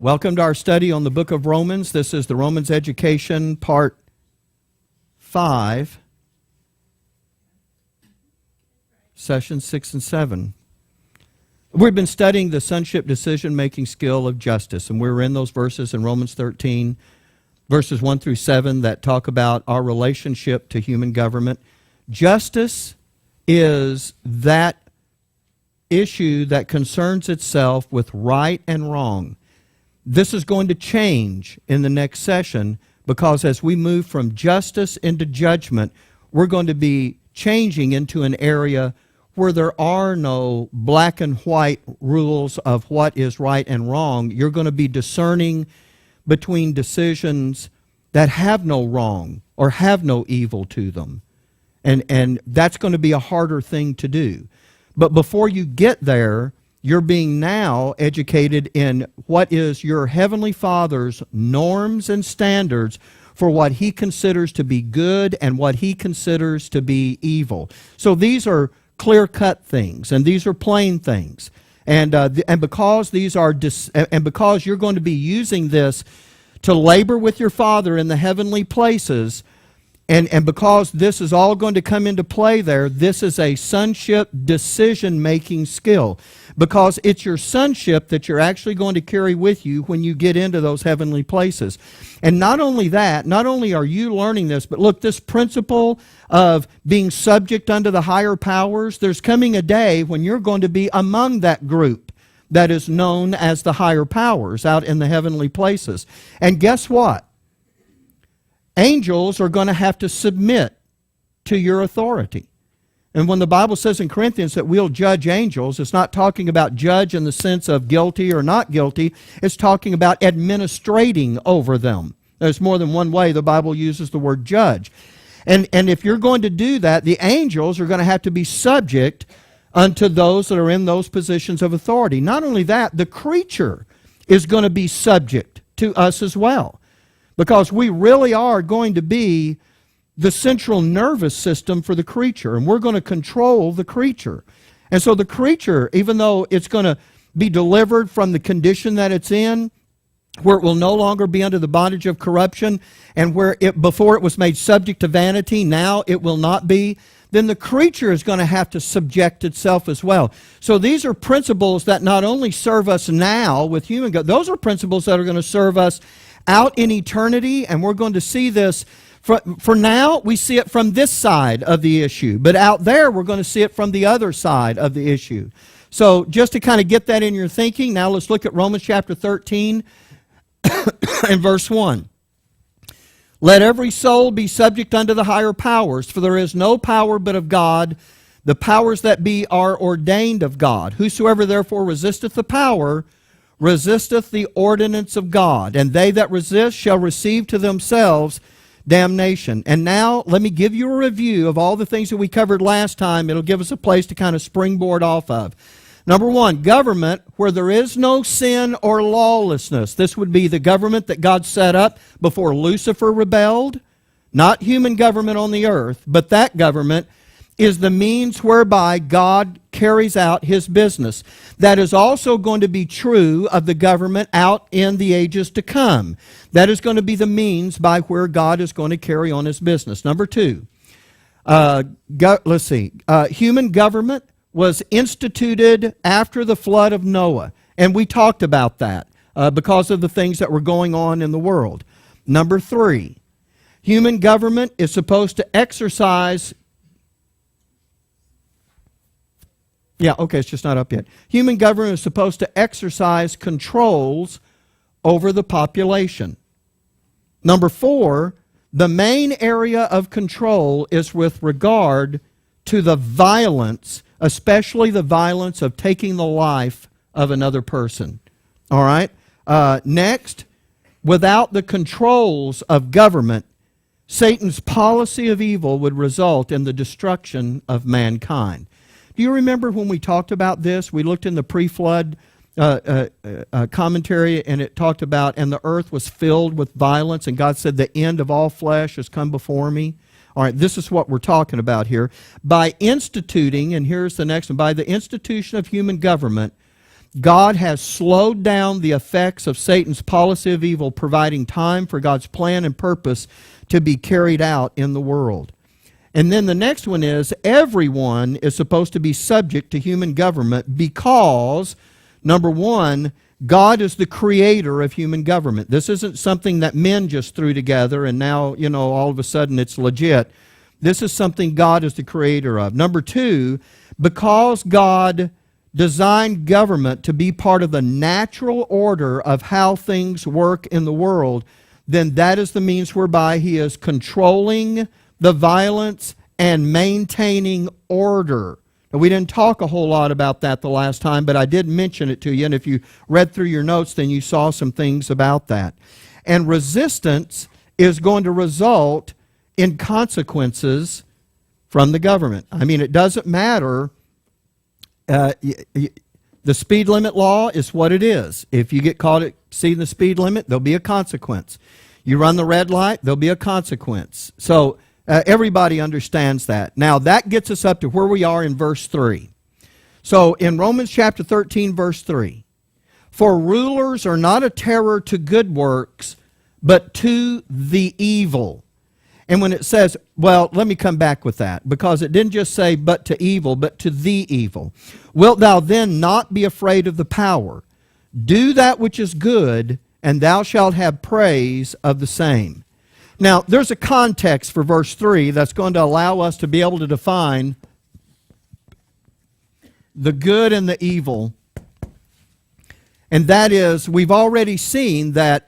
Welcome to our study on the book of Romans. This is the Romans Education, Part 5, Sessions 6 and 7. We've been studying the sonship decision-making skill of justice, and we're in those verses in Romans 13, verses 1 through 7, that talk about our relationship to human government. Justice is that issue that concerns itself with right and wrong. This is going to change in the next session because as we move from justice into judgment, we're going to be changing into an area where there are no black and white rules of what is right and wrong. You're going to be discerning between decisions that have no wrong or have no evil to them. And that's going to be a harder thing to do. But before you get there, you're being now educated in what is your Heavenly Father's norms and standards for what He considers to be good and what He considers to be evil. So these are clear-cut things, and these are plain things. And because these are because you're going to be using this to labor with your Father in the heavenly places, and because this is all going to come into play there, this is a sonship decision-making skill. Because it's your sonship that you're actually going to carry with you when you get into those heavenly places. And not only that, not only are you learning this, but look, this principle of being subject unto the higher powers, there's coming a day when you're going to be among that group that is known as the higher powers out in the heavenly places. And guess what? Angels are going to have to submit to your authority. And when the Bible says in Corinthians that we'll judge angels, it's not talking about judge in the sense of guilty or not guilty. It's talking about administrating over them. There's more than one way the Bible uses the word judge. And if you're going to do that, the angels are going to have to be subject unto those that are in those positions of authority. Not only that, the creature is going to be subject to us as well. Because we really are going to be the central nervous system for the creature, and we're going to control the creature. And so the creature, even though it's going to be delivered from the condition that it's in, where it will no longer be under the bondage of corruption, and where it before it was made subject to vanity, now it will not be, then the creature is going to have to subject itself as well. So these are principles that not only serve us now with human God, those are principles that are going to serve us out in eternity, and we're going to see this. For now, we see it from this side of the issue. But out there, we're going to see it from the other side of the issue. So just to kind of get that in your thinking, now let's look at Romans chapter 13 and verse 1. Let every soul be subject unto the higher powers, for there is no power but of God. The powers that be are ordained of God. Whosoever therefore resisteth the power, resisteth the ordinance of God. And they that resist shall receive to themselves damnation. And now let me give you a review of all the things that we covered last time. It'll give us a place to kind of springboard off of. Number one, government where there is no sin or lawlessness. This would be the government that God set up before Lucifer rebelled. Not human government on the earth, but that government is the means whereby God carries out His business. That is also going to be true of the government out in the ages to come. That is going to be the means by where God is going to carry on His business. Number two, human government was instituted after the flood of Noah. And we talked about that because of the things that were going on in the world. Number three, human government is supposed to exercise... Yeah, okay, it's just not up yet. Human government is supposed to exercise controls over the population. Number four, the main area of control is with regard to the violence, especially the violence of taking the life of another person. All right? Next, without the controls of government, Satan's policy of evil would result in the destruction of mankind. Do you remember when we talked about this? We looked in the pre-flood commentary, and it talked about, and the earth was filled with violence, and God said, the end of all flesh has come before me. All right, this is what we're talking about here. By instituting, and here's the next one, by the institution of human government, God has slowed down the effects of Satan's policy of evil, providing time for God's plan and purpose to be carried out in the world. And then the next one is, everyone is supposed to be subject to human government because, number one, God is the creator of human government. This isn't something that men just threw together and now, all of a sudden it's legit. This is something God is the creator of. Number two, because God designed government to be part of the natural order of how things work in the world, then that is the means whereby He is controlling the violence and maintaining order. Now, we didn't talk a whole lot about that the last time, but I did mention it to you, and if you read through your notes, then you saw some things about that. And resistance is going to result in consequences from the government. I mean, it doesn't matter. The speed limit law is what it is. If you get caught exceeding the speed limit, there'll be a consequence. You run the red light, there'll be a consequence. So everybody understands that. Now, that gets us up to where we are in verse 3. So in Romans chapter 13, verse 3, for rulers are not a terror to good works, but to the evil. And when it says, well, let me come back with that, because it didn't just say but to evil, but to the evil. Wilt thou then not be afraid of the power? Do that which is good, and thou shalt have praise of the same. Now, there's a context for verse 3 that's going to allow us to be able to define the good and the evil. And that is, we've already seen that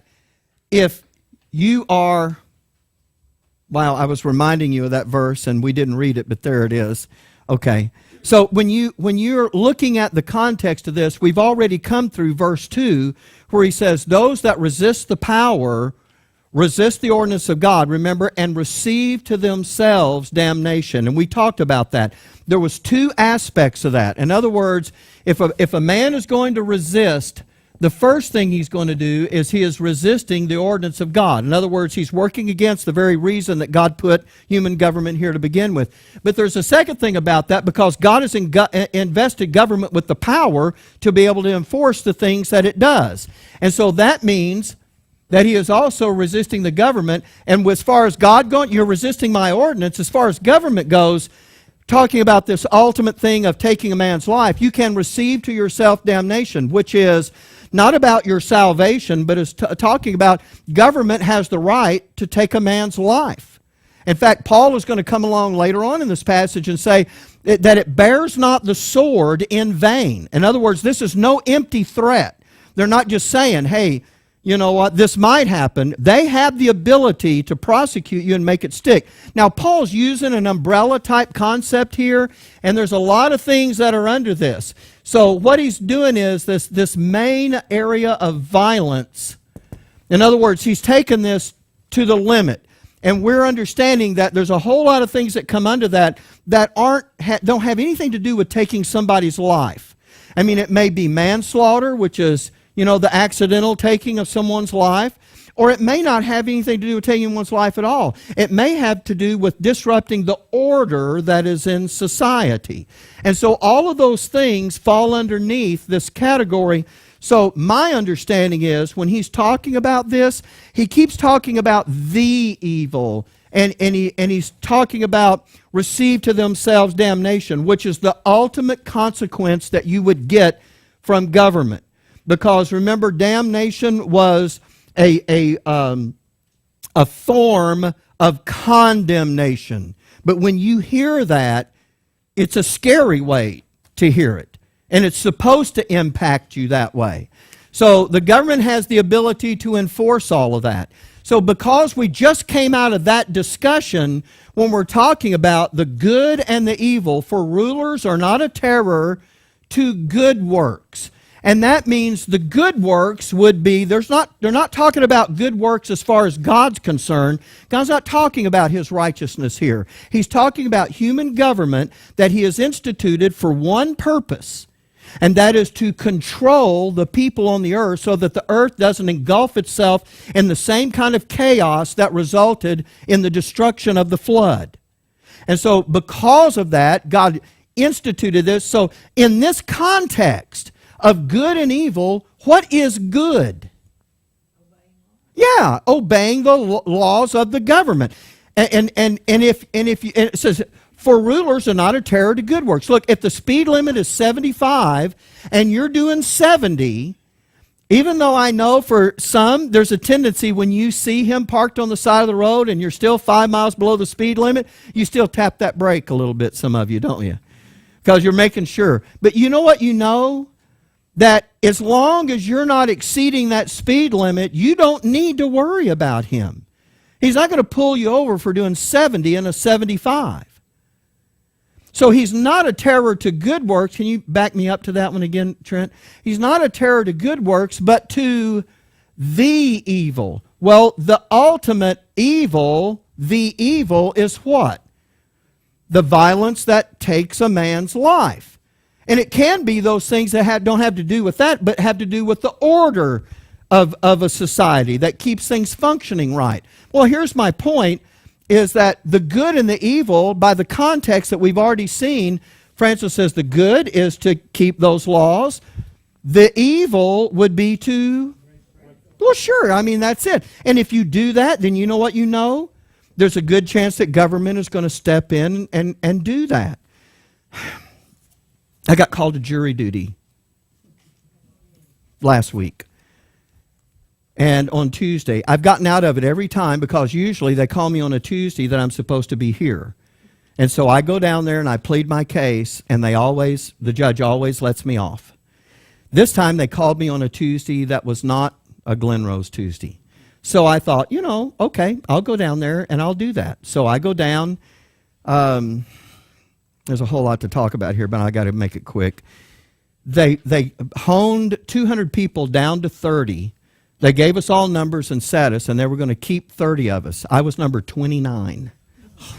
if you are... Wow, I was reminding you of that verse, and we didn't read it, but there it is. Okay. So when you're looking at the context of this, we've already come through verse 2, where he says, those that resist the power resist the ordinance of God, remember, and receive to themselves damnation. And we talked about that. There was two aspects of that. In other words, if a man is going to resist, the first thing he's going to do is he is resisting the ordinance of God. In other words, he's working against the very reason that God put human government here to begin with. But there's a second thing about that, because God has invested government with the power to be able to enforce the things that it does. And so that means that he is also resisting the government. And as far as God going, you're resisting my ordinance. As far as government goes, talking about this ultimate thing of taking a man's life, you can receive to yourself damnation, which is not about your salvation, but is talking about government has the right to take a man's life. In fact, Paul is going to come along later on in this passage and say that it bears not the sword in vain. In other words, this is no empty threat. They're not just saying, hey, you know what, this might happen. They have the ability to prosecute you and make it stick. Now, Paul's using an umbrella type concept here, and there's a lot of things that are under this. So what he's doing is this main area of violence. In other words, he's taken this to the limit. And we're understanding that there's a whole lot of things that come under that don't have anything to do with taking somebody's life. I mean, it may be manslaughter, which is, the accidental taking of someone's life, or it may not have anything to do with taking one's life at all. It may have to do with disrupting the order that is in society. And so all of those things fall underneath this category. So my understanding is when he's talking about this, he keeps talking about the evil, and he's talking about receive to themselves damnation, which is the ultimate consequence that you would get from government. Because remember, damnation was a form of condemnation. But when you hear that, it's a scary way to hear it. And it's supposed to impact you that way. So the government has the ability to enforce all of that. So because we just came out of that discussion, when we're talking about the good and the evil, for rulers are not a terror to good works. And that means the good works would be, they're not talking about good works as far as God's concerned. God's not talking about His righteousness here. He's talking about human government that He has instituted for one purpose, and that is to control the people on the earth so that the earth doesn't engulf itself in the same kind of chaos that resulted in the destruction of the flood. And so because of that, God instituted this. So in this context of good and evil, what is good? Yeah, obeying the laws of the government. And it says, for rulers are not a terror to good works. Look, if the speed limit is 75 and you're doing 70, even though I know for some there's a tendency when you see him parked on the side of the road and you're still 5 miles below the speed limit, you still tap that brake a little bit, some of you, don't you? Because you're making sure. But you know what you know? That as long as you're not exceeding that speed limit, you don't need to worry about him. He's not going to pull you over for doing 70 in a 75. So he's not a terror to good works. Can you back me up to that one again, Trent? He's not a terror to good works, but to the evil. Well, the ultimate evil, the evil is what? The violence that takes a man's life. And it can be those things that don't have to do with that, but have to do with the order of a society that keeps things functioning right. Well, here's my point, is that the good and the evil, by the context that we've already seen, Francis says the good is to keep those laws. The evil would be to, well, sure, I mean, that's it. And if you do that, then you know what you know? There's a good chance that government is going to step in and do that. I got called to jury duty last week. And on Tuesday, I've gotten out of it every time because usually they call me on a Tuesday that I'm supposed to be here. And so I go down there and I plead my case, and the judge always lets me off. This time they called me on a Tuesday that was not a Glen Rose Tuesday. So I thought, okay, I'll go down there and I'll do that. So I go down. There's a whole lot to talk about here, but I got to make it quick. They honed 200 people down to 30. They gave us all numbers and set us, and they were going to keep 30 of us. I was number 29. It's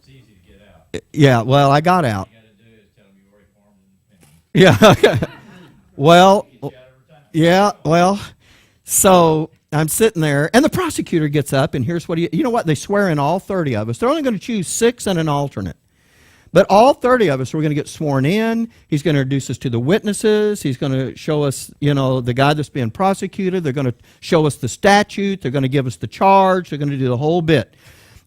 easy to get out. Yeah, well, I got out. All you got to do is tell them you already formed Yeah. Well, yeah, well, so I'm sitting there, and the prosecutor gets up, and here's what you know what? They swear in all 30 of us. They're only going to choose 6 and an alternate. But all 30 of us were going to get sworn in. He's going to introduce us to the witnesses. He's going to show us, the guy that's being prosecuted. They're going to show us the statute. They're going to give us the charge. They're going to do the whole bit.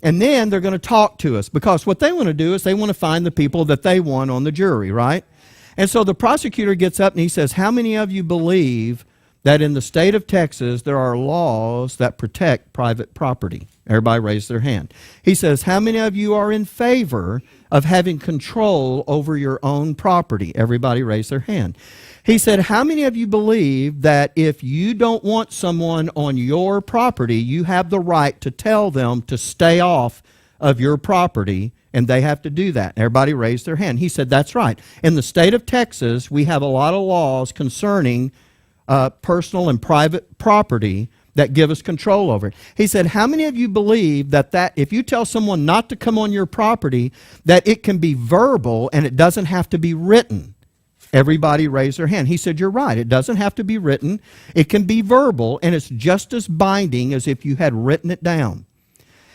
And then they're going to talk to us, because what they want to do is they want to find the people that they want on the jury, right? And so the prosecutor gets up and he says, how many of you believe that in the state of Texas there are laws that protect private property? Everybody raised their hand. He says, how many of you are in favor of having control over your own property? Everybody raised their hand. He said, how many of you believe that if you don't want someone on your property, you have the right to tell them to stay off of your property, and they have to do that? Everybody raised their hand. He said, that's right. In the state of Texas, we have a lot of laws concerning personal and private property that give us control over it. He said, how many of you believe that if you tell someone not to come on your property, that it can be verbal and it doesn't have to be written? Everybody raised their hand. He said, you're right. It doesn't have to be written. It can be verbal, and it's just as binding as if you had written it down.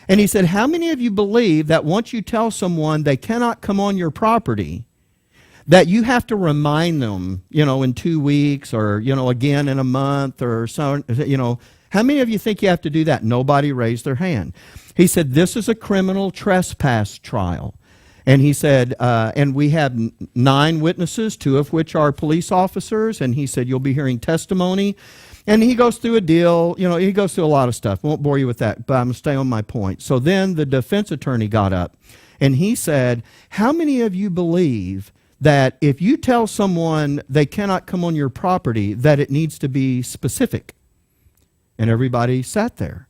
And he said, how many of you believe that once you tell someone they cannot come on your property, that you have to remind them, in 2 weeks or, again in a month or so, how many of you think you have to do that? Nobody raised their hand. He said, this is a criminal trespass trial. And he said, and we have 9 witnesses, 2 of which are police officers. And he said, you'll be hearing testimony. And he goes through a deal, he goes through a lot of stuff. Won't bore you with that, but I'm going to stay on my point. So then the defense attorney got up and he said, how many of you believe that if you tell someone they cannot come on your property, that it needs to be specific? And everybody sat there.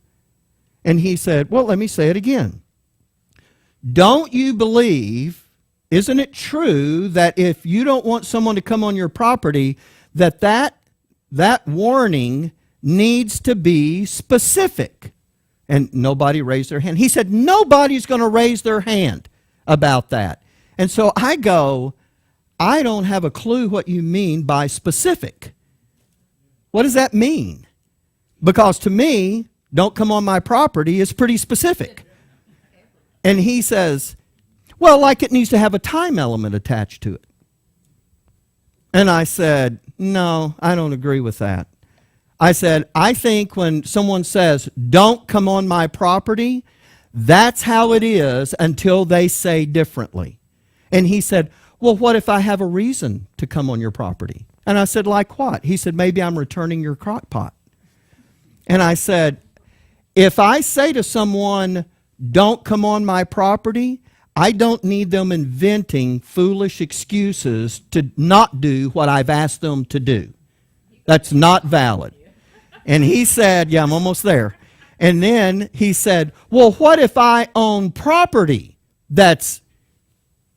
And he said, well, let me say it again. Don't you believe, isn't it true that if you don't want someone to come on your property, that warning needs to be specific? And nobody raised their hand. He said, nobody's going to raise their hand about that. And so I go, I don't have a clue what you mean by specific. What does that mean? Because to me, don't come on my property is pretty specific. And he says, well, like it needs to have a time element attached to it. And I said, no, I don't agree with that. I said, I think when someone says, don't come on my property, that's how it is until they say differently. And he said, well, what if I have a reason to come on your property? And I said, like what? He said, maybe I'm returning your crock pot. And I said, if I say to someone, don't come on my property, I don't need them inventing foolish excuses to not do what I've asked them to do. That's not valid. And he said, yeah, I'm almost there. And then he said, well, what if I own property that's,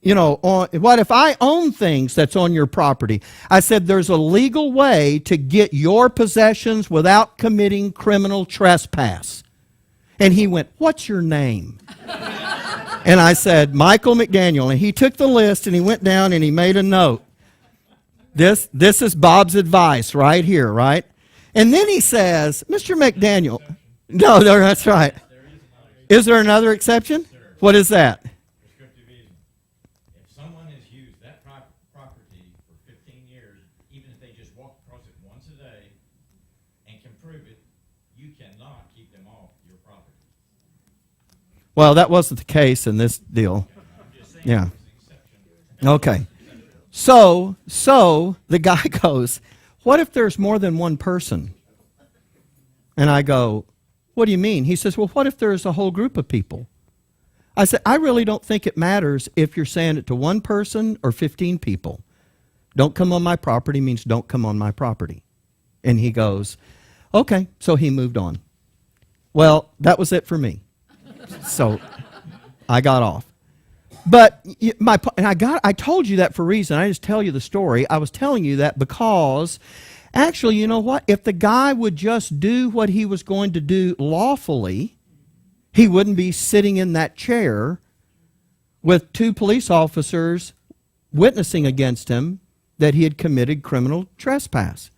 what if I own things that's on your property? I said, there's a legal way to get your possessions without committing criminal trespass. And he went, what's your name? And I said, Michael McDaniel. And he took the list and he went down and he made a note. This is Bob's advice right here, right? And then he says, Mr. McDaniel. No, that's right. Is there another exception? What is that? Prescriptive easement. If someone has used that property for 15 years, even if they just walk across it once a day and can prove it, you cannot keep them off your property. Well, that wasn't the case in this deal. I'm just saying Yeah. it's an exception. Okay. So the guy goes, what if there's more than one person? And I go, what do you mean? He says, well, what if there's a whole group of people? I said, I really don't think it matters if you're saying it to one person or 15 people. Don't come on my property means don't come on my property. And he goes, okay. So he moved on. Well, that was it for me. So I got off. But I told you that for a reason. I just tell you the story. I was telling you that because actually, you know what? If the guy would just do what he was going to do lawfully, he wouldn't be sitting in that chair with two police officers witnessing against him that he had committed criminal trespass.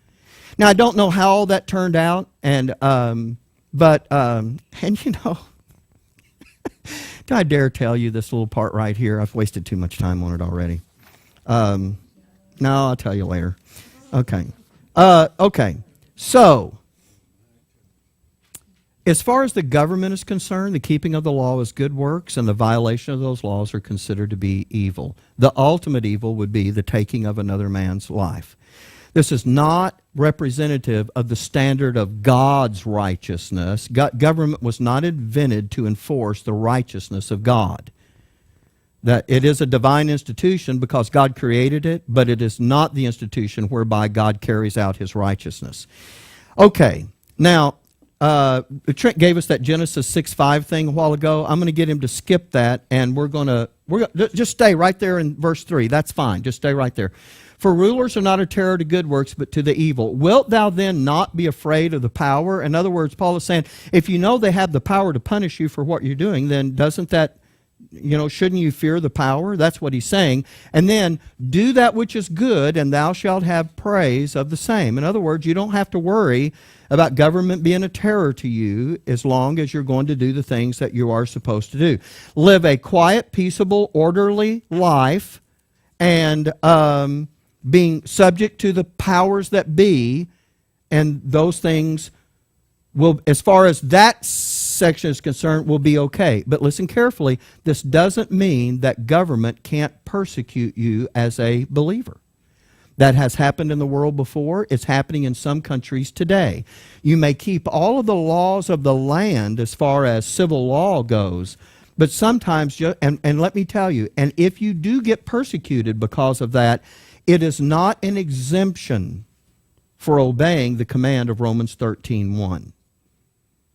Now, I don't know how all that turned out, and do I dare tell you this little part right here? I've wasted too much time on it already. No, I'll tell you later. Okay. So, as far as the government is concerned, the keeping of the law is good works, and the violation of those laws are considered to be evil. The ultimate evil would be the taking of another man's life. This is not representative of the standard of God's righteousness. Government was not invented to enforce the righteousness of God. That it is a divine institution because God created it, but it is not the institution whereby God carries out his righteousness. Okay, now, Trent gave us that Genesis 6:5 thing a while ago. I'm going to get him to skip that, and we're going to just stay right there in verse 3. That's fine. Just stay right there. For rulers are not a terror to good works, but to the evil. Wilt thou then not be afraid of the power? In other words, Paul is saying, if you know they have the power to punish you for what you're doing, then doesn't that, shouldn't you fear the power? That's what he's saying. And then, do that which is good, and thou shalt have praise of the same. In other words, you don't have to worry about government being a terror to you as long as you're going to do the things that you are supposed to do. Live a quiet, peaceable, orderly life, and being subject to the powers that be, and those things will, as far as that section is concerned, will be okay. But listen carefully, this doesn't mean that government can't persecute you as a believer. That has happened in the world before. It's happening in some countries today. You may keep all of the laws of the land as far as civil law goes, but sometimes, and let me tell you, and if you do get persecuted because of that, it is not an exemption for obeying the command of Romans 13:1.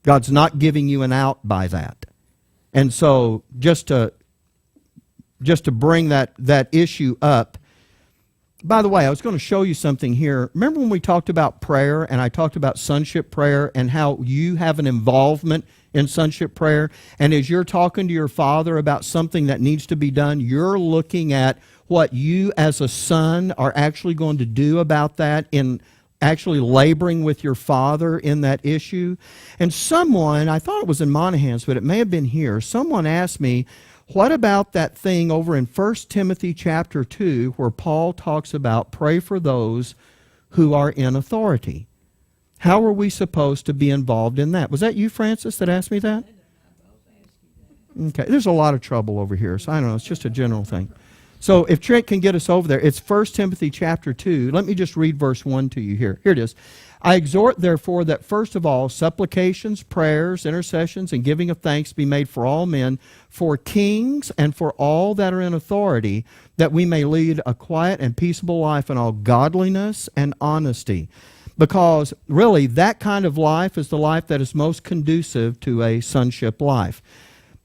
God's not giving you an out by that. And so just to bring that issue up, by the way, I was going to show you something here. Remember when we talked about prayer, and I talked about sonship prayer and how you have an involvement in sonship prayer, and as you're talking to your father about something that needs to be done, you're looking at what you as a son are actually going to do about that in actually laboring with your father in that issue. And someone, I thought it was in Monahan's, but it may have been here, someone asked me, What about that thing over in 1 Timothy chapter 2 where Paul talks about pray for those who are in authority? How are we supposed to be involved in that? Was that you, Francis, that asked me that? Okay, there's a lot of trouble over here, so I don't know, it's just a general thing. So if Trent can get us over there, it's 1 Timothy chapter 2. Let me just read verse 1 to you here. Here it is. I exhort, therefore, that first of all, supplications, prayers, intercessions, and giving of thanks be made for all men, for kings, and for all that are in authority, that we may lead a quiet and peaceable life in all godliness and honesty. Because really, that kind of life is the life that is most conducive to a sonship life.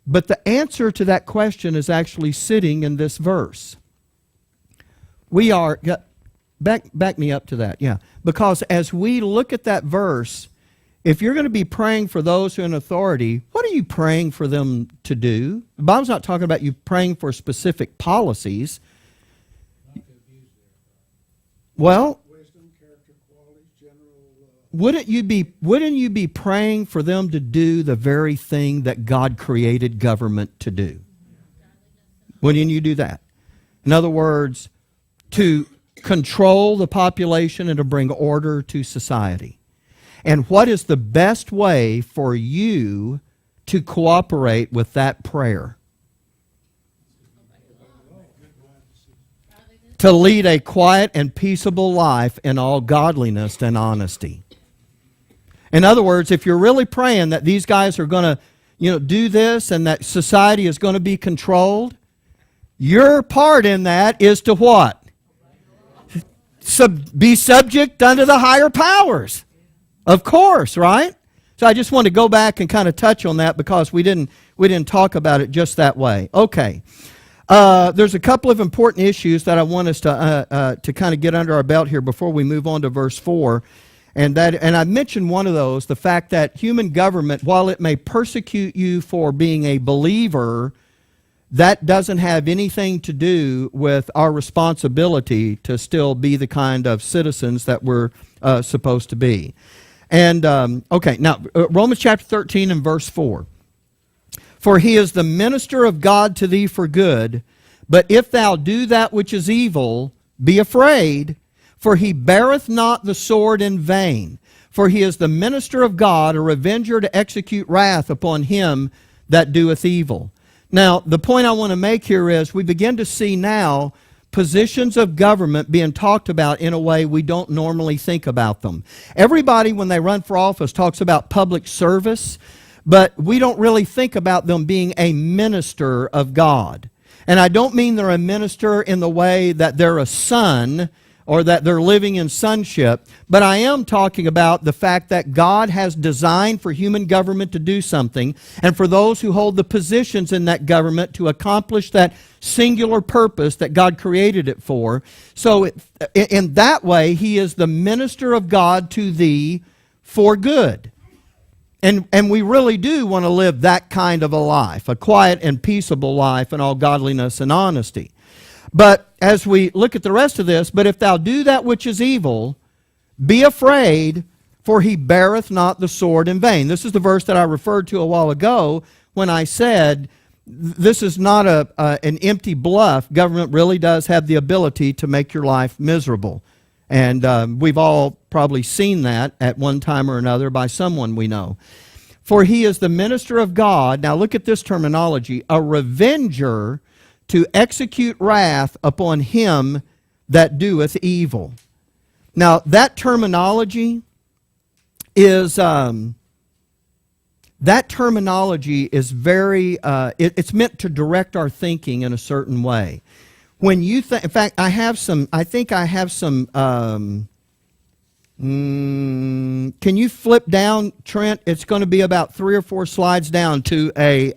But the answer to that question is actually sitting in this verse. We are, back me up to that, yeah. Because as we look at that verse, if you're going to be praying for those who are in authority, what are you praying for them to do? The Bible's not talking about you praying for specific policies. Well, wouldn't you be praying for them to do the very thing that God created government to do? Wouldn't you do that? In other words, to control the population and to bring order to society. And what is the best way for you to cooperate with that prayer? To lead a quiet and peaceable life in all godliness and honesty. In other words, if you're really praying that these guys are going to, do this and that society is going to be controlled, your part in that is to what? Be subject unto the higher powers. Of course, right? So I just want to go back and kind of touch on that because we didn't talk about it just that way. Okay. There's a couple of important issues that I want us to kind of get under our belt here before we move on to verse 4. And I mentioned one of those, the fact that human government, while it may persecute you for being a believer, that doesn't have anything to do with our responsibility to still be the kind of citizens that we're supposed to be. And, okay, now, Romans chapter 13 and verse 4. For he is the minister of God to thee for good, but if thou do that which is evil, be afraid, for he beareth not the sword in vain. For he is the minister of God, a revenger to execute wrath upon him that doeth evil. Now, the point I want to make here is we begin to see now positions of government being talked about in a way we don't normally think about them. Everybody, when they run for office, talks about public service, but we don't really think about them being a minister of God. And I don't mean they're a minister in the way that they're a son or that they're living in sonship, but I am talking about the fact that God has designed for human government to do something, and for those who hold the positions in that government to accomplish that singular purpose that God created it for. So in that way, he is the minister of God to thee for good. And we really do want to live that kind of a life, a quiet and peaceable life in all godliness and honesty. But as we look at the rest of this, but if thou do that which is evil, be afraid, for he beareth not the sword in vain. This is the verse that I referred to a while ago when I said this is not an empty bluff. Government really does have the ability to make your life miserable. And we've all probably seen that at one time or another by someone we know. For he is the minister of God. Now look at this terminology. A revenger to execute wrath upon him that doeth evil. Now that terminology is very. It's meant to direct our thinking in a certain way. When you think, in fact, I think I have some. Can you flip down, Trent? It's going to be about 3 or 4 slides down to a.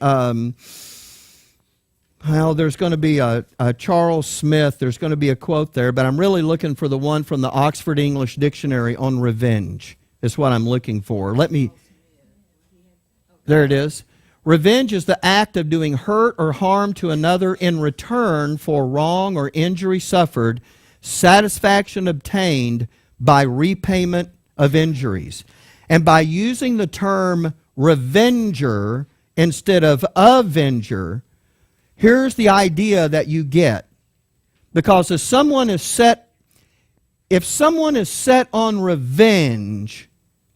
Well, there's going to be a Charles Smith. There's going to be a quote there, but I'm really looking for the one from the Oxford English Dictionary on revenge. Is what I'm looking for. There it is. Revenge is the act of doing hurt or harm to another in return for wrong or injury suffered, satisfaction obtained by repayment of injuries. And by using the term revenger instead of avenger, Here's the idea that you get. Because if someone is set on revenge,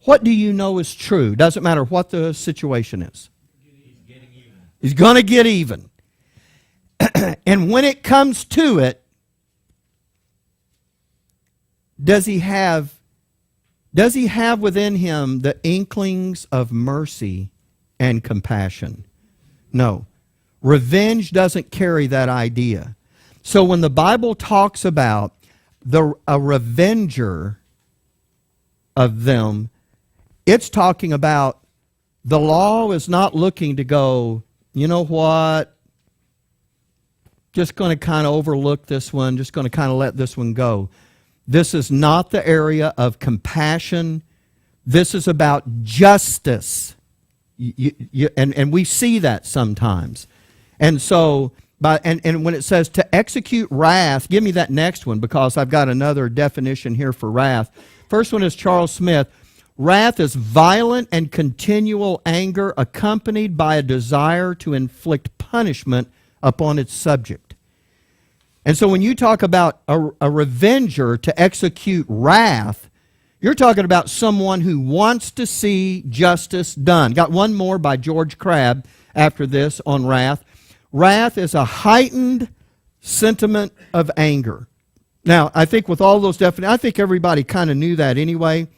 what do you know is true? Doesn't matter what the situation is. He's going to get even. And when it comes to it, does he have within him the inklings of mercy and compassion? No. Revenge doesn't carry that idea. So when the Bible talks about a revenger of them, it's talking about the law is not looking to go, you know what, just going to kind of overlook this one, just going to kind of let this one go. This is not the area of compassion. This is about justice. And we see that sometimes. And so, and when it says to execute wrath, give me that next one because I've got another definition here for wrath. First one is Charles Smith. Wrath is violent and continual anger accompanied by a desire to inflict punishment upon its subject. And so when you talk about a revenger to execute wrath, you're talking about someone who wants to see justice done. Got one more by George Crabb after this on wrath. Wrath is a heightened sentiment of anger. Now, I think with all those definitions, I think everybody kind of knew that anyway.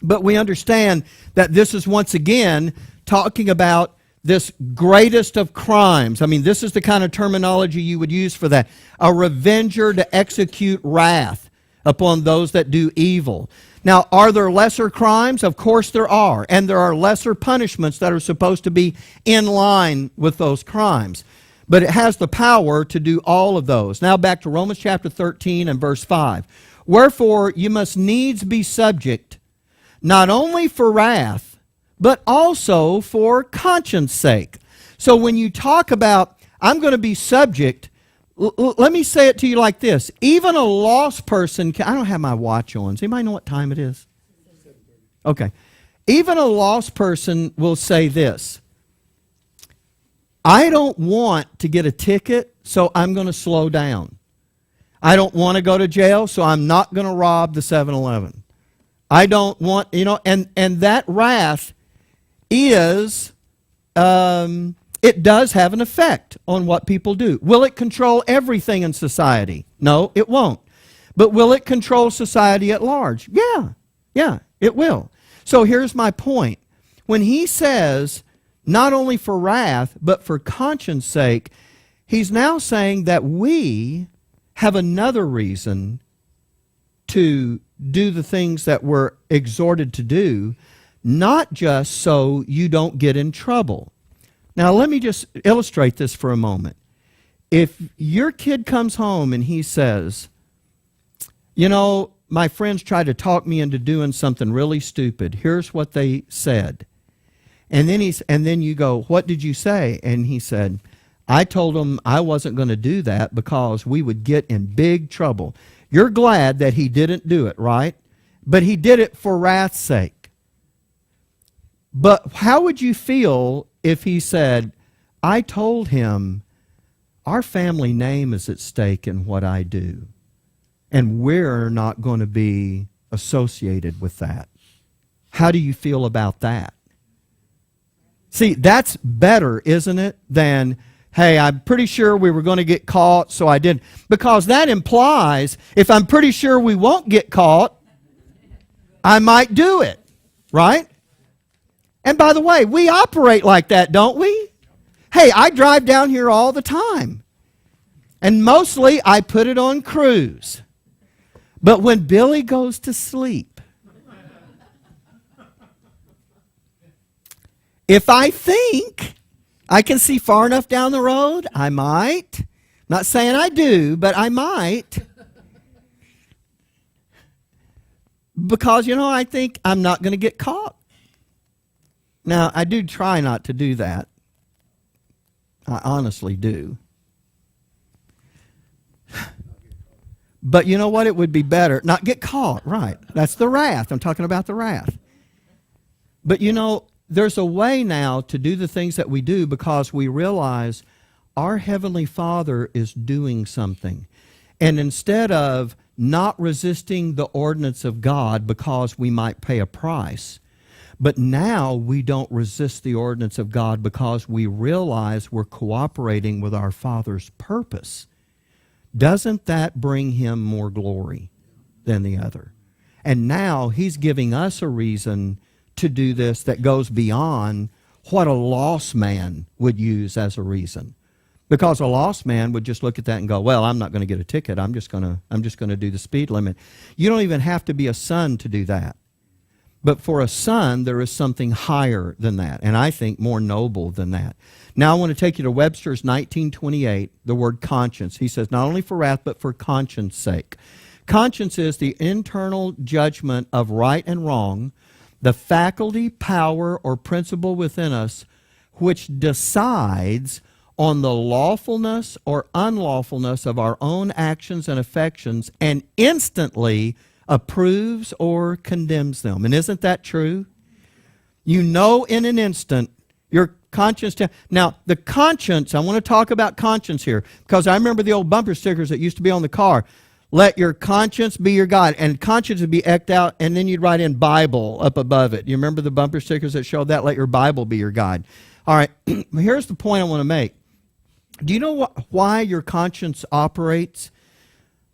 But we understand that this is once again talking about this greatest of crimes. I mean, this is the kind of terminology you would use for that. A revenger to execute wrath upon those that do evil. Now, are there lesser crimes? Of course there are. And there are lesser punishments that are supposed to be in line with those crimes. But it has the power to do all of those. Now back to Romans chapter 13 and verse 5. Wherefore you must needs be subject, not only for wrath, but also for conscience sake. So when you talk about, I'm going to be subject, let me say it to you like this. Even a lost person can, I don't have my watch on. Does anybody know what time it is? Okay. Even a lost person will say this. I don't want to get a ticket, so I'm going to slow down. I don't want to go to jail, so I'm not going to rob the 7-Eleven. I don't want, and that wrath is, it does have an effect on what people do. Will it control everything in society? No, it won't. But will it control society at large? Yeah, it will. So here's my point. When he says, not only for wrath, but for conscience sake, he's now saying that we have another reason to do the things that we're exhorted to do, not just so you don't get in trouble. Now, let me just illustrate this for a moment. If your kid comes home and he says, my friends tried to talk me into doing something really stupid. Here's what they said. And then you go, what did you say? And he said, I told them I wasn't going to do that because we would get in big trouble. You're glad that he didn't do it, right? But he did it for wrath's sake. But how would you feel if he said, I told him our family name is at stake in what I do, and we're not going to be associated with that? How do you feel about that? See, that's better, isn't it, than, hey, I'm pretty sure we were going to get caught, so I didn't. Because that implies, if I'm pretty sure we won't get caught, I might do it, right? And by the way, we operate like that, don't we? Hey, I drive down here all the time. And mostly I put it on cruise. But when Billy goes to sleep, if I think I can see far enough down the road, I might. Not saying I do, but I might. Because, I think I'm not going to get caught. Now, I do try not to do that. I honestly do. But you know what? It would be better. Not get caught, right. That's the wrath. I'm talking about the wrath. But there's a way now to do the things that we do because we realize our Heavenly Father is doing something. And instead of not resisting the ordinance of God because we might pay a price, but now we don't resist the ordinance of God because we realize we're cooperating with our Father's purpose. Doesn't that bring Him more glory than the other? And now He's giving us a reason to do this that goes beyond what a lost man would use as a reason. Because a lost man would just look at that and go, well, I'm not going to get a ticket. I'm just going to do the speed limit. You don't even have to be a son to do that. But for a son, there is something higher than that, and I think more noble than that. Now I want to take you to Webster's 1928, the word conscience. He says, not only for wrath, but for conscience sake. Conscience is the internal judgment of right and wrong, the faculty, power, or principle within us which decides on the lawfulness or unlawfulness of our own actions and affections and instantly approves or condemns them. And isn't that true? You know in an instant your conscience. Now, the conscience, I want to talk about conscience here because I remember the old bumper stickers that used to be on the car. Let your conscience be your guide. And conscience would be eked out, and then you'd write in Bible up above it. You remember the bumper stickers that showed that? Let your Bible be your guide. All right, here's the point I want to make. Do you know why your conscience operates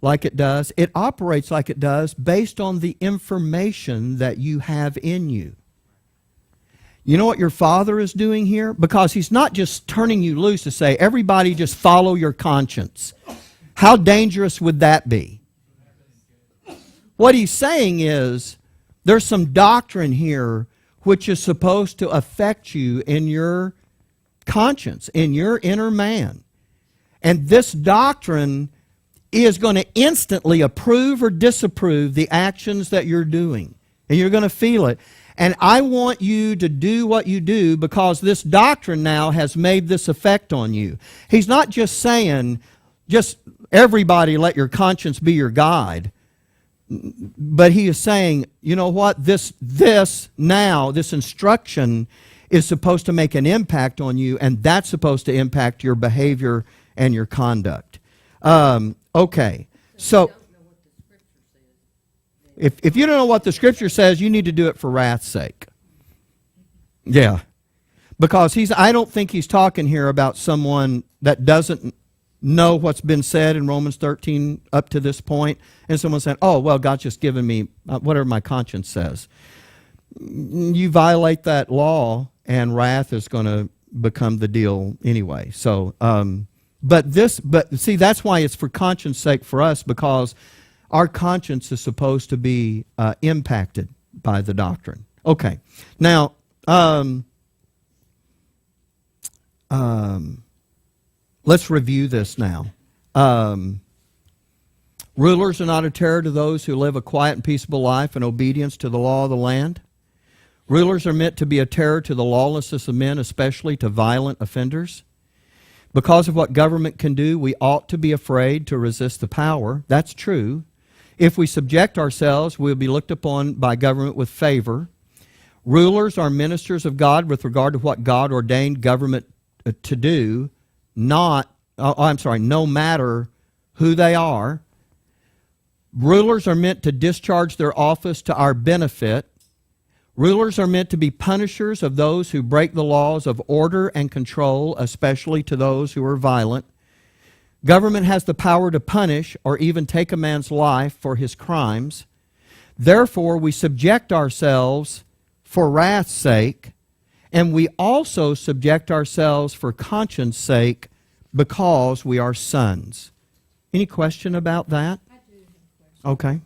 like it does? It operates like it does based on the information that you have in you. You know what your Father is doing here? Because He's not just turning you loose to say, everybody just follow your conscience. How dangerous would that be? What He's saying is, there's some doctrine here which is supposed to affect you in your conscience, in your inner man. And this doctrine is going to instantly approve or disapprove the actions that you're doing. And you're going to feel it. And I want you to do what you do because this doctrine now has made this effect on you. He's not just saying, just everybody let your conscience be your guide. But He is saying, you know what? This instruction is supposed to make an impact on you, and that's supposed to impact your behavior and your conduct. Okay, so if you don't know what the Scripture says, you need to do it for wrath's sake. Yeah, because I don't think He's talking here about someone that doesn't know what's been said in Romans 13 up to this point, and someone saying, oh, well, God's just given me whatever my conscience says. You violate that law, and wrath is going to become the deal anyway. So, but see, that's why it's for conscience sake for us, because our conscience is supposed to be impacted by the doctrine. Okay, now, let's review this now. Rulers are not a terror to those who live a quiet and peaceable life in obedience to the law of the land. Rulers are meant to be a terror to the lawlessness of men, especially to violent offenders. Because of what government can do, we ought to be afraid to resist the power. That's true. If we subject ourselves, we'll be looked upon by government with favor. Rulers are ministers of God with regard to what God ordained government to do, no matter who they are. Rulers are meant to discharge their office to our benefit. Rulers are meant to be punishers of those who break the laws of order and control, especially to those who are violent. Government has the power to punish or even take a man's life for his crimes. Therefore, we subject ourselves for wrath's sake, and we also subject ourselves for conscience sake because we are sons. Any question about that? I do have a question. Okay.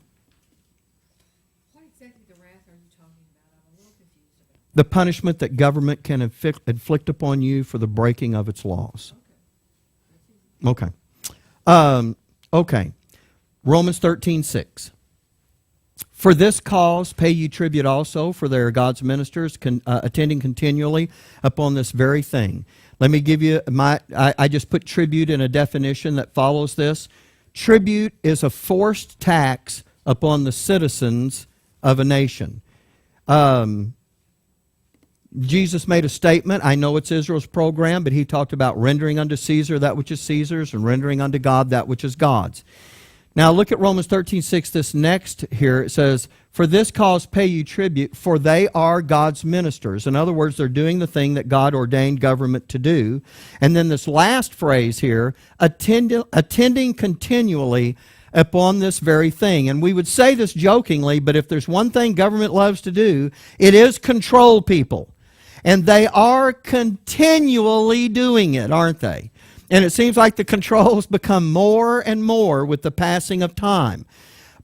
What exactly the wrath are you talking about? I'm a little confused about it. The punishment that government can inflict upon you for the breaking of its laws. Okay. Okay. Romans 13:6. For this cause pay ye tribute also, for they are God's ministers, attending continually upon this very thing. Let me give you I just put tribute in a definition that follows this. Tribute is a forced tax upon the citizens of a nation. Jesus made a statement. I know it's Israel's program, but he talked about rendering unto Caesar that which is Caesar's and rendering unto God that which is God's. Now look at Romans 13:6, this next here. It says, for this cause pay you tribute, for they are God's ministers. In other words, they're doing the thing that God ordained government to do. And then this last phrase here, attending continually upon this very thing. And we would say this jokingly, but if there's one thing government loves to do, it is control people. And they are continually doing it, aren't they? And it seems like the controls become more and more with the passing of time.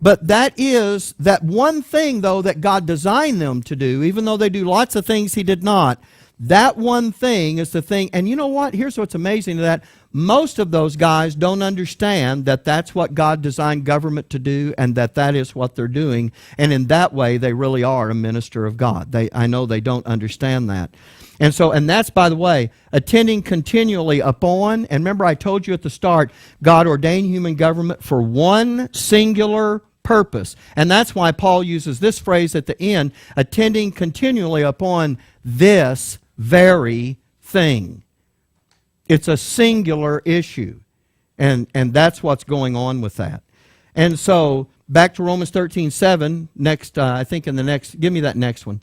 But that is that one thing, though, that God designed them to do, even though they do lots of things he did not, that one thing is the thing. And you know what? Here's what's amazing to that. Most of those guys don't understand that that's what God designed government to do and that that is what they're doing. And in that way, they really are a minister of God. I know they don't understand that. And that's, by the way, attending continually upon, and remember I told you at the start, God ordained human government for one singular purpose. And that's why Paul uses this phrase at the end, attending continually upon this very thing. It's a singular issue. And that's what's going on with that. And so, back to Romans 13:7, next, I think in the next, give me that next one.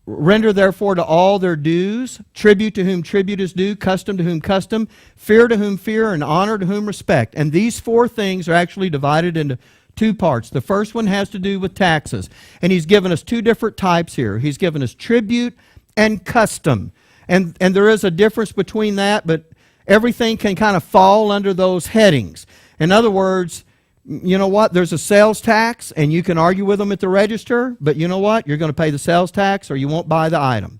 Render therefore to all their dues, tribute to whom tribute is due, custom to whom custom, fear to whom fear, and honor to whom respect. And these four things are actually divided into two parts. The first one has to do with taxes. And he's given us two different types here. He's given us tribute and custom. And there is a difference between that, but everything can kind of fall under those headings. In other words, you know what? There's a sales tax, and you can argue with them at the register, but you know what? You're going to pay the sales tax or you won't buy the item.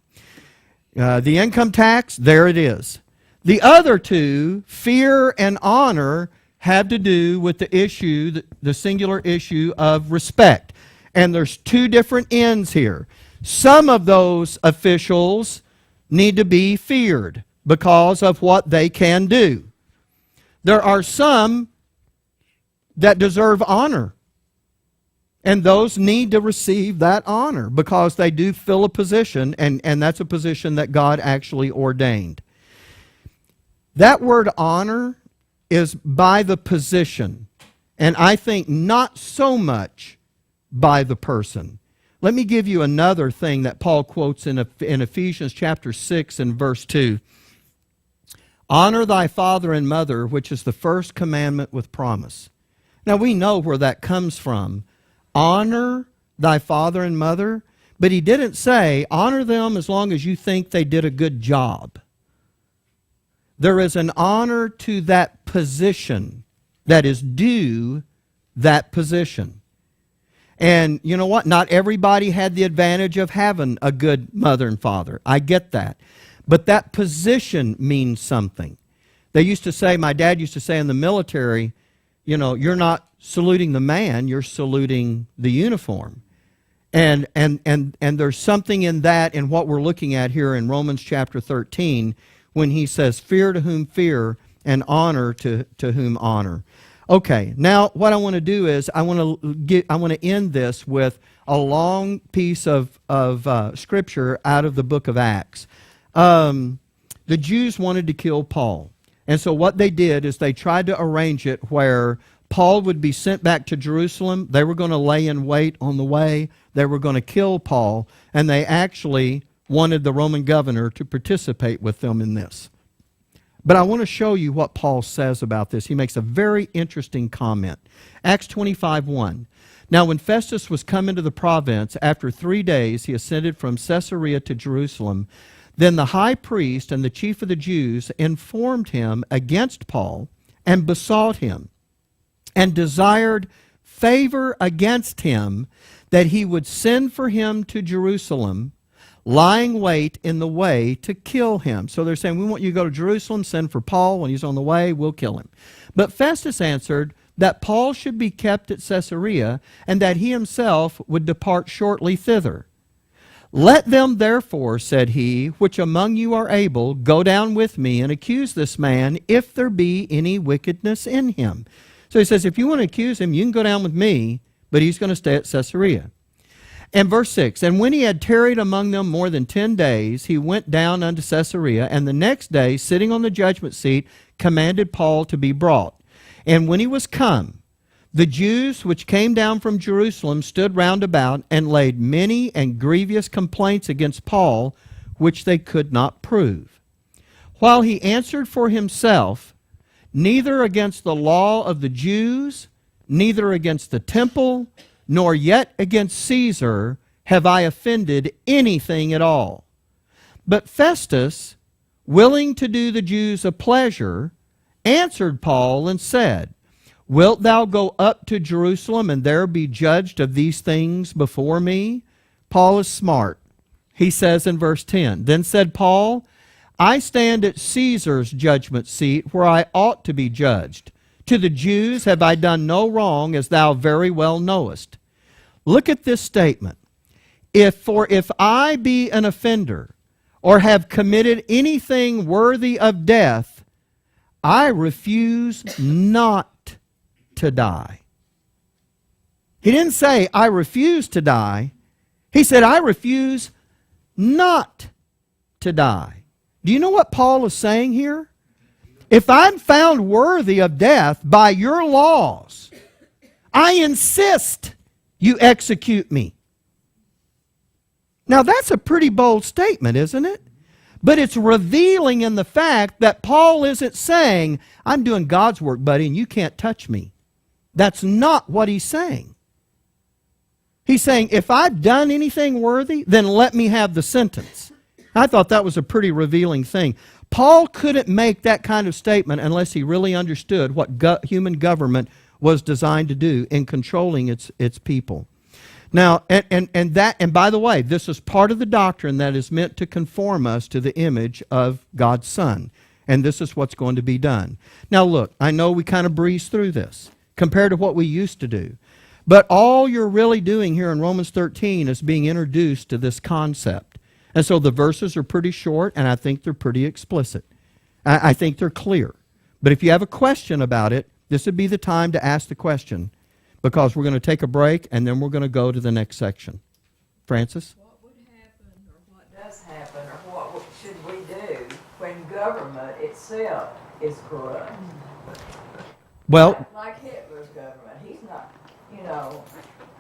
The income tax, there it is. The other two, fear and honor, have to do with the issue, the singular issue of respect. And there's two different ends here. Some of those officials need to be feared because of what they can do. There are some that deserve honor. And those need to receive that honor because they do fill a position, and that's a position that God actually ordained. That word honor is by the position, and I think not so much by the person. Let me give you another thing that Paul quotes in Ephesians chapter 6 and verse 2. Honor thy father and mother, which is the first commandment with promise. Now, we know where that comes from. Honor thy father and mother. But he didn't say, honor them as long as you think they did a good job. There is an honor to that position that is due that position. And you know what? Not everybody had the advantage of having a good mother and father. I get that. But that position means something. They used to say, my dad used to say in the military, you know, you're not saluting the man, you're saluting the uniform. And there's something in that in what we're looking at here in Romans chapter 13 when he says, fear to whom fear and honor to whom honor. Okay, now what I want to do is I want to end this with a long piece of scripture out of the book of Acts. The Jews wanted to kill Paul. And so what they did is they tried to arrange it where Paul would be sent back to Jerusalem. They were going to lay in wait on the way. They were going to kill Paul. And they actually wanted the Roman governor to participate with them in this. But I want to show you what Paul says about this. He makes a very interesting comment. Acts 25:1. Now when Festus was come into the province, after 3 days he ascended from Caesarea to Jerusalem. Then the high priest and the chief of the Jews informed him against Paul and besought him and desired favor against him that he would send for him to Jerusalem, lying wait in the way to kill him. So they're saying, we want you to go to Jerusalem, send for Paul. When he's on the way, we'll kill him. But Festus answered that Paul should be kept at Caesarea and that he himself would depart shortly thither. Let them therefore, said he, which among you are able, go down with me and accuse this man, if there be any wickedness in him. So he says, if you want to accuse him, you can go down with me, but he's going to stay at Caesarea. And verse 6, and when he had tarried among them more than 10 days, he went down unto Caesarea, and the next day, sitting on the judgment seat, commanded Paul to be brought. And when he was come, the Jews which came down from Jerusalem stood round about, and laid many and grievous complaints against Paul, which they could not prove. While he answered for himself, neither against the law of the Jews, neither against the temple, nor yet against Caesar have I offended anything at all. But Festus, willing to do the Jews a pleasure, answered Paul and said, Wilt thou go up to Jerusalem and there be judged of these things before me? Paul is smart. He says in verse 10, Then said Paul, I stand at Caesar's judgment seat where I ought to be judged. To the Jews have I done no wrong, as thou very well knowest. Look at this statement. If I be an offender, or have committed anything worthy of death, I refuse not to die. He didn't say, I refuse to die. He said, I refuse not to die. Do you know what Paul is saying here? If I'm found worthy of death by your laws, I insist you execute me. Now that's a pretty bold statement, isn't it? But it's revealing in the fact that Paul isn't saying, I'm doing God's work, buddy, and you can't touch me. That's not what he's saying. He's saying, if I've done anything worthy, then let me have the sentence. I thought that was a pretty revealing thing. Paul couldn't make that kind of statement unless he really understood what human government was designed to do in controlling its people. Now, and by the way, this is part of the doctrine that is meant to conform us to the image of God's Son. And this is what's going to be done. Now look, I know we kind of breeze through this compared to what we used to do. But all you're really doing here in Romans 13 is being introduced to this concept. And so the verses are pretty short, and I think they're pretty explicit. I think they're clear. But if you have a question about it, this would be the time to ask the question, because we're going to take a break, and then we're going to go to the next section. Francis? What would happen, or what does happen, or what should we do when government itself is corrupt? Well, like Hitler's government, he's not,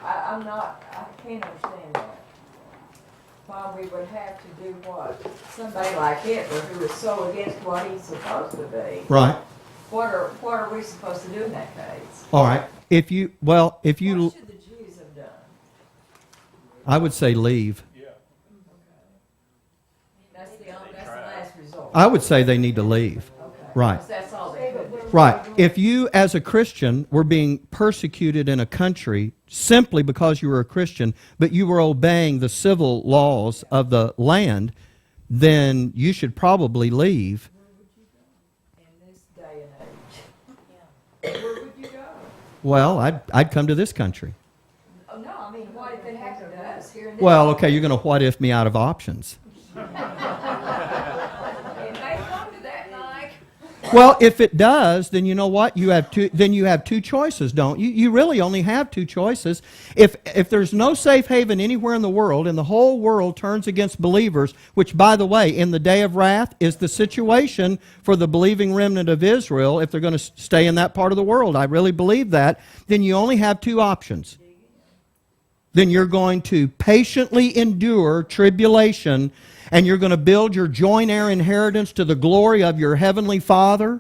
I can't understand that. Why we would have to do what? Somebody like Hitler, who is so against what he's supposed to be. right. What are we supposed to do in that case? All right. If you What should the Jews have done? I would say leave. That's the last resort. I would say they need to leave. Okay. Right. That's all they could do. Right. If you, as a Christian, were being persecuted in a country simply because you were a Christian, but you were obeying the civil laws of the land, then you should probably leave. In this day and age. Where would you go? Well, I'd come to this country. Oh, no, I mean, what if it happened to us here in this? Well, okay, you're going to what if me out of options. It may come to that, Mike. Well, if it does, then you know what? You have two choices, don't you? You really only have two choices. If there's no safe haven anywhere in the world, and the whole world turns against believers, which, by the way, in the day of wrath is the situation for the believing remnant of Israel, if they're going to stay in that part of the world, I really believe that, then you only have two options. Then you're going to patiently endure tribulation, and you're going to build your joint heir inheritance to the glory of your heavenly Father,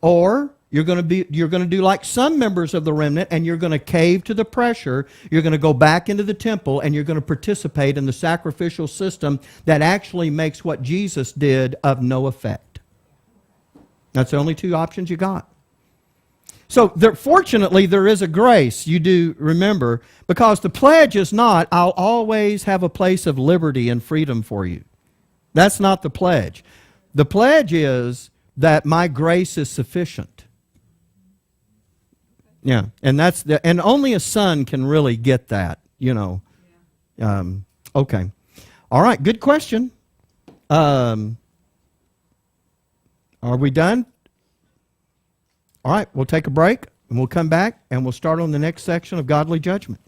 or you're going to do like some members of the remnant, and you're going to cave to the pressure. You're going to go back into the temple, and you're going to participate in the sacrificial system that actually makes what Jesus did of no effect. That's the only two options you got. So, fortunately, there is a grace, you do remember, because the pledge is not, I'll always have a place of liberty and freedom for you. That's not the pledge. The pledge is that my grace is sufficient. Yeah, and and only a son can really get that, Okay. All right, good question. Are we done? All right, we'll take a break, and we'll come back, and we'll start on the next section of godly judgment.